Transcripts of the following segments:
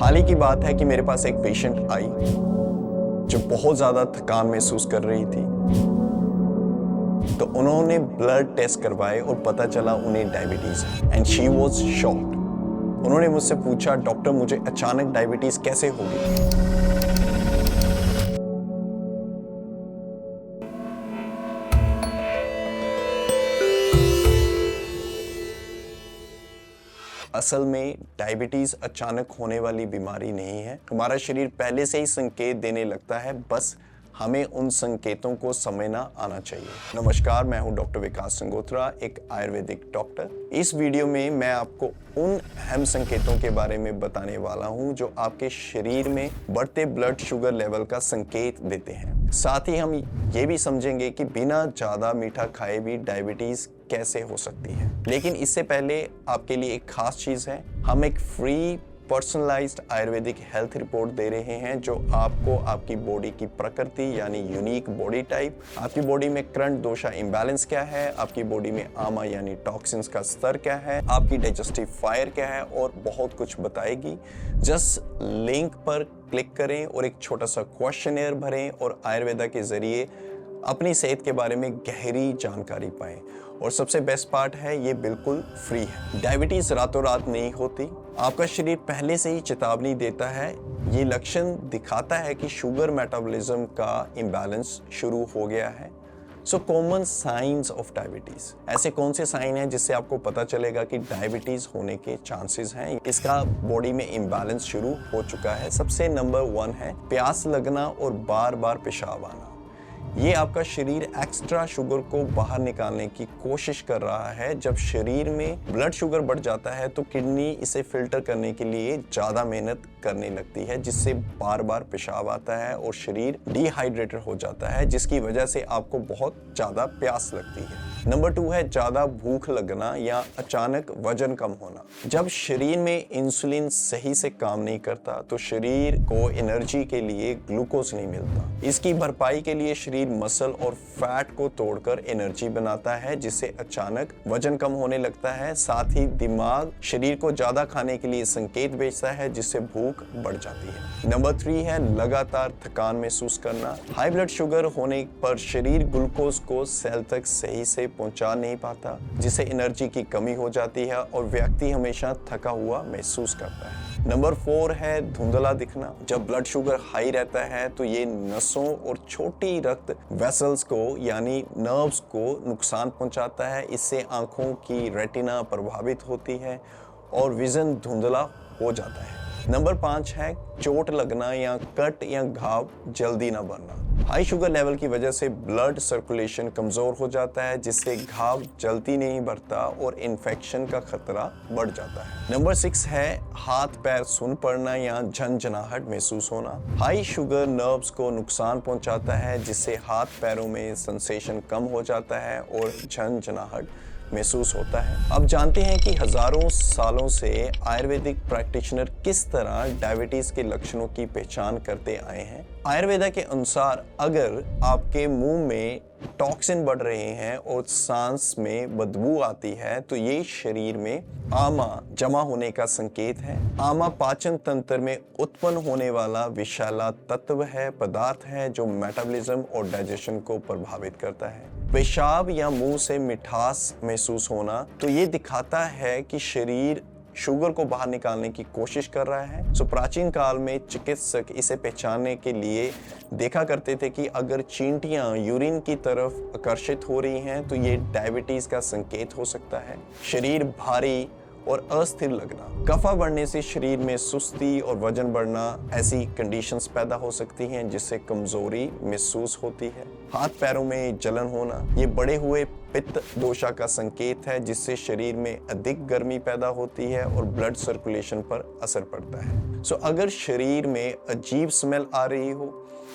हाल ही की बात है कि मेरे पास एक पेशेंट आई जो बहुत ज़्यादा थकान महसूस कर रही थी। तो उन्होंने ब्लड टेस्ट करवाए और पता चला उन्हें डायबिटीज़ है एंड शी वाज शॉक्ड। उन्होंने मुझसे पूछा, डॉक्टर मुझे अचानक डायबिटीज़ कैसे हो गई? असल में डायबिटीज़ अचानक होने वाली बीमारी नहीं है। हमारा शरीर पहले से ही संकेत देने लगता है, बस हमें उन संकेतों को समझना आना चाहिए। नमस्कार, मैं हूं डॉक्टर विकास संगोत्रा, एक आयुर्वेदिक डॉक्टर। इस वीडियो में मैं आपको उन अहम संकेतों के बारे में बताने वाला हूं जो आपके शरीर में बढ़ते ब्लड शुगर लेवल का संकेत देते हैं। साथ ही हम ये भी समझेंगे कि बिना ज़्यादा मीठा खाए भी डायबिटीज़ कैसे हो सकती है। लेकिन इससे पहले आपके लिए एक खास चीज़ है, हम एक free personalised Ayurvedic health report दे रहे हैं जो आपको आपकी बॉडी की प्रकृति यानी यूनिक बॉडी टाइप, आपकी बॉडी में करंट दोषा इम्बैलेंस क्या है, आपकी बॉडी में आमा यानी टॉक्सिन्स का स्तर क्या है, आपकी डाइजेस्टिव फायर क्या है और बहुत कुछ बताएगी। जस्ट लिंक पर क्लिक करें और एक छोटा सा क्वेश्चनेयर भरें और आयुर्वेदा के जरिए अपनी सेहत के बारे में गहरी जानकारी पाएं। और सबसे बेस्ट पार्ट है, ये बिल्कुल फ्री है। डायबिटीज़ रातों रात नहीं होती, आपका शरीर पहले से ही चेतावनी देता है। ये लक्षण दिखाता है कि शुगर मेटाबॉलिज्म का इम्बैलेंस शुरू हो गया है। So common science of diabetes, ऐसे कौन से साइन हैं जिससे आपको पता चलेगा कि डायबिटीज़ होने के चांसेस हैं, इसका बॉडी में इम्बैलेंस शुरू हो चुका है। सबसे नंबर 1 है प्यास लगना और बार बार पेशाब आना। ये आपका शरीर एक्स्ट्रा शुगर को बाहर निकालने की कोशिश कर रहा है। जब शरीर में ब्लड शुगर बढ़ जाता है तो किडनी इसे फिल्टर करने के लिए ज़्यादा मेहनत करने लगती है, जिससे बार बार पेशाब आता है और शरीर डिहाइड्रेटेड हो जाता है, जिसकी वजह से आपको बहुत ज़्यादा प्यास लगती है। नंबर 2 है ज़्यादा भूख लगना या अचानक वजन कम होना। जब शरीर में इंसुलिन सही से काम नहीं करता तो शरीर को एनर्जी के लिए ग्लूकोज नहीं मिलता। इसकी भरपाई के लिए शरीर मसल और फैट को तोड़कर एनर्जी बनाता है, जिससे अचानक वजन कम होने लगता है। साथ ही दिमाग शरीर को ज्यादा खाने के लिए संकेत भेजता है, जिससे भूख बढ़ जाती है। नंबर 3 है लगातार थकान महसूस करना। हाई ब्लड शुगर होने पर शरीर ग्लूकोज को सेल तक सही से पहुंचा नहीं पाता, जिससे एनर्जी की कमी हो जाती है और व्यक्ति हमेशा थका हुआ महसूस करता है। नंबर 4 है धुंधला दिखना। जब ब्लड शुगर हाई रहता है तो ये नसों और छोटी रक्त वेसल्स को यानी नर्व्स को नुकसान पहुंचाता है। इससे आंखों की रेटिना प्रभावित होती है और विजन धुंधला हो जाता है। नंबर 5 है चोट लगना या कट या घाव जल्दी ना भरना। हाई शुगर लेवल की वजह से ब्लड सर्कुलेशन कमज़ोर हो जाता है, जिससे घाव जल्दी नहीं भरता और इन्फेक्शन का खतरा बढ़ जाता है। नंबर 6 है हाथ पैर सुन पड़ना या झंझनाहट महसूस होना। हाई शुगर नर्व्स को नुकसान पहुंचाता है, जिससे हाथ पैरों में सेंसेशन कम हो जाता है और झंझनाहट महसूस होता है। अब जानते हैं कि हजारों सालों से आयुर्वेदिक प्रैक्टिशनर किस तरह डायबिटीज के लक्षणों की पहचान करते आए हैं। आयुर्वेदा के अनुसार अगर आपके मुंह में टॉक्सिन बढ़ रहे हैं और सांस में बदबू आती है तो ये शरीर में आमा जमा होने का संकेत है। आमा पाचन तंत्र में उत्पन्न होने वाला विषैला तत्व है, पदार्थ है जो मेटाबॉलिज्म और डाइजेशन को प्रभावित करता है। पेशाब या मुंह से मिठास महसूस होना तो ये दिखाता है कि शरीर शुगर को बाहर निकालने की कोशिश कर रहा है। सो प्राचीन काल में चिकित्सक इसे पहचानने के लिए देखा करते थे कि अगर चींटियां यूरिन की तरफ आकर्षित हो रही हैं तो ये डायबिटीज का संकेत हो सकता है। शरीर भारी और अस्थिर लगना, कफा बढ़ने से शरीर में सुस्ती और वजन बढ़ना, ऐसी कंडीशंस पैदा हो सकती हैं जिससे कमजोरी महसूस होती है। हाथ पैरों में जलन होना, ये बढ़े हुए पित्त दोषा का संकेत है, जिससे शरीर में अधिक गर्मी पैदा होती है और ब्लड सर्कुलेशन पर असर पड़ता है। सो अगर शरीर में अजीब स्मेल आ रही हो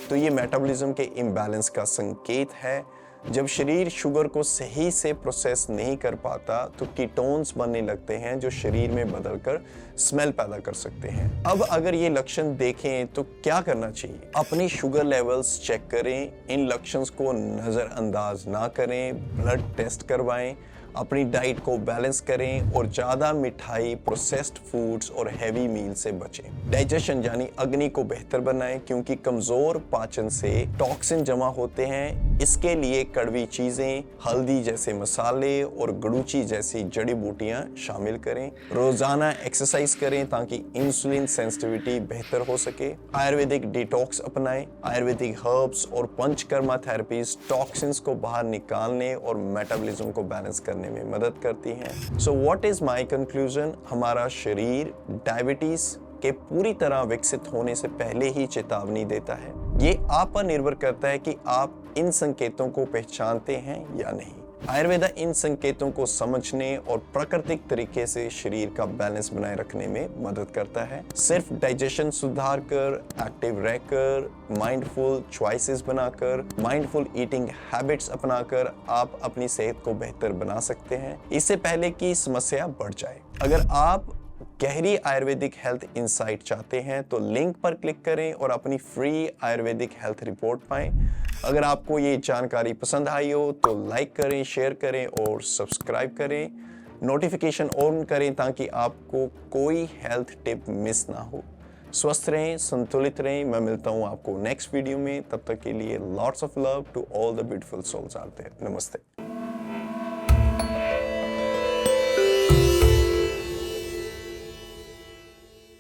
तो ये मेटाबॉलिज्म के इम्बैलेंस का संकेत है। जब शरीर शुगर को सही से प्रोसेस नहीं कर पाता तो कीटोन्स बनने लगते हैं जो शरीर में बदलकर स्मेल पैदा कर सकते हैं। अब अगर ये लक्षण देखें तो क्या करना चाहिए? अपनी शुगर लेवल्स चेक करें, इन लक्षणों को नज़रअंदाज ना करें, ब्लड टेस्ट करवाएं, अपनी डाइट को बैलेंस करें और ज़्यादा मिठाई, प्रोसेस्ड फूड्स और हैवी मील से बचें। डाइजेशन यानी अग्नि को बेहतर बनाएं, क्योंकि कमज़ोर पाचन से टॉक्सिन जमा होते हैं। इसके लिए कड़वी चीज़ें, हल्दी जैसे मसाले और गड़ूची जैसी जड़ी बूटियां शामिल करें। रोज़ाना एक्सरसाइज करें ताकि इंसुलिन सेंसिटिविटी बेहतर हो सके। आयुर्वेदिक डिटॉक्स अपनाएं। आयुर्वेदिक हर्ब्स और पंचकर्मा थेरेपीज टॉक्सिन्स को बाहर निकालने और मेटाबॉलिज्म को बैलेंस करने में मदद करती हैं। So what is my conclusion? हमारा शरीर डायबिटीज के पूरी तरह विकसित होने से पहले ही चेतावनी देता है। ये आप पर निर्भर करता है कि आप इन संकेतों को पहचानते हैं या नहीं। आयुर्वेदा इन संकेतों को समझने और प्राकृतिक तरीके से शरीर का बैलेंस बनाए रखने में मदद करता है। सिर्फ डाइजेशन सुधार कर, एक्टिव रहकर, माइंडफुल चॉइसेस बनाकर, माइंडफुल ईटिंग हैबिट्स अपनाकर आप अपनी सेहत को बेहतर बना सकते हैं, इससे पहले कि समस्या बढ़ जाए। अगर आप गहरी आयुर्वेदिक हेल्थ इंसाइट चाहते हैं तो लिंक पर क्लिक करें और अपनी फ्री आयुर्वेदिक हेल्थ रिपोर्ट पाएं। अगर आपको ये जानकारी पसंद आई हो तो लाइक करें, शेयर करें और सब्सक्राइब करें। नोटिफिकेशन ऑन करें ताकि आपको कोई हेल्थ टिप मिस ना हो। स्वस्थ रहें, संतुलित रहें। मैं मिलता हूँ आपको नेक्स्ट वीडियो में। तब तक के लिए lots of love to all the beautiful souls out there. नमस्ते।